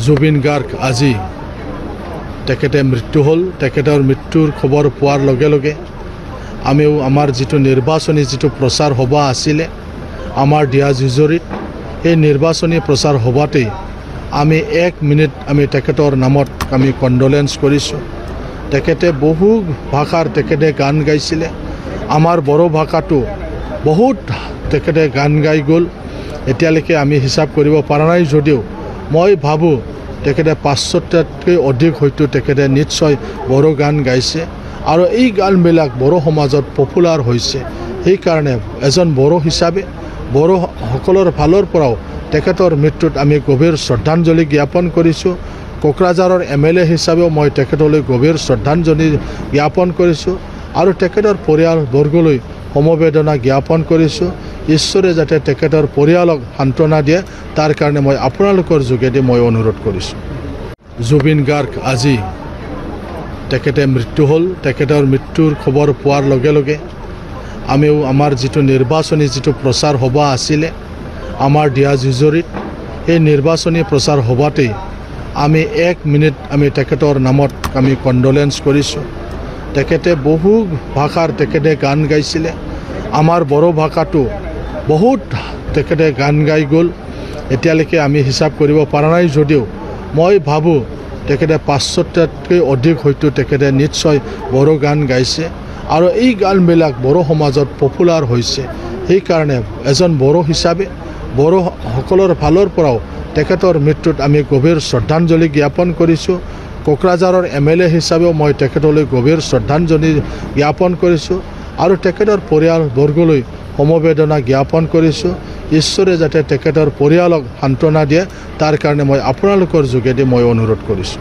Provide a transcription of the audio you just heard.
জুবিন গাৰ্গ আজি তেখেতে মৃত্যু হ'ল। তেখেতৰ মৃত্যুৰ খবৰ পোৱাৰ লগে লগে আমিও আমাৰ যিটো নিৰ্বাচনী যিটো প্ৰচাৰ সভা আছিলে আমাৰ ডিয়াজুজুৰিত, এই নিৰ্বাচনী প্ৰচাৰ সভাতেই আমি 1 মিনিট আমি তেখেতৰ নামত আমি কণ্ডোলেন্স কৰিছোঁ। তেখেতে বহু ভাষাৰ তেখেতে গান গাইছিলে। আমাৰ বড়ো ভাষাটো বহুত তেখেতে গান গাই গ'ল। এতিয়ালৈকে আমি হিচাপ কৰিব পৰা নাই যদিও মই ভাবোঁ তেখেতে 500টাতকৈ অধিক হয়তো তেখেতে নিশ্চয় বড়ো গান গাইছে আৰু এই গানবিলাক বড়ো সমাজত পপুলাৰ হৈছে। সেইকাৰণে এজন বড়ো হিচাপে বড়োসকলৰ ফালৰ পৰাও তেখেতৰ মৃত্যুত আমি গভীৰ শ্ৰদ্ধাঞ্জলি জ্ঞাপন কৰিছোঁ। কোকৰাঝাৰৰ MLA হিচাপেও মই তেখেতলৈ গভীৰ শ্ৰদ্ধাঞ্জলি জ্ঞাপন কৰিছোঁ আৰু তেখেতৰ পৰিয়ালবৰ্গলৈ সমবেদনা জ্ঞাপন কৰিছোঁ। ঈশ্বৰে যাতে তেখেতৰ পৰিয়ালক সান্তনা দিয়ে তাৰ কাৰণে মই আপোনালোকৰ যোগেদি মই অনুৰোধ কৰিছোঁ। জুবিন গাৰ্গ আজি তেখেতে মৃত্যু হ'ল। তেখেতৰ মৃত্যুৰ খবৰ পোৱাৰ লগে লগে আমিও আমাৰ যিটো নিৰ্বাচনী যিটো প্ৰচাৰ সভা আছিলে আমাৰ ডিয়াজুজুৰিত, এই নিৰ্বাচনী প্ৰচাৰ সভাতেই আমি 1 মিনিট আমি তেখেতৰ নামত আমি কণ্ডোলেন্স কৰিছোঁ। তেখেতে বহু ভাষাৰ তেখেতে গান গাইছিলে। আমাৰ বড়ো ভাষাটো বহুত তেখেতে গান গাই গ'ল। এতিয়ালৈকে আমি হিচাপ কৰিব পৰা নাই যদিও মই ভাবোঁ তেখেতে 500টাতকৈ অধিক হয়তো তেখেতে নিশ্চয় বড়ো গান গাইছে আৰু এই গানবিলাক বড়ো সমাজত পপুলাৰ হৈছে। সেইকাৰণে এজন বড়ো হিচাপে বড়োসকলৰ ফালৰ পৰাও তেখেতৰ মৃত্যুত আমি গভীৰ শ্ৰদ্ধাঞ্জলি জ্ঞাপন কৰিছোঁ। কোকৰাঝাৰৰ MLA হিচাপেও মই তেখেতলৈ গভীৰ শ্ৰদ্ধাঞ্জলি জ্ঞাপন কৰিছোঁ আৰু তেখেতৰ পৰিয়ালবৰ্গলৈ সমবেদনা জ্ঞাপন কৰিছোঁ। ঈশ্বৰে যাতে তেখেতৰ পৰিয়ালক সান্তনা দিয়ে তাৰ কাৰণে মই আপোনালোকৰ যোগেদি মই অনুৰোধ কৰিছোঁ।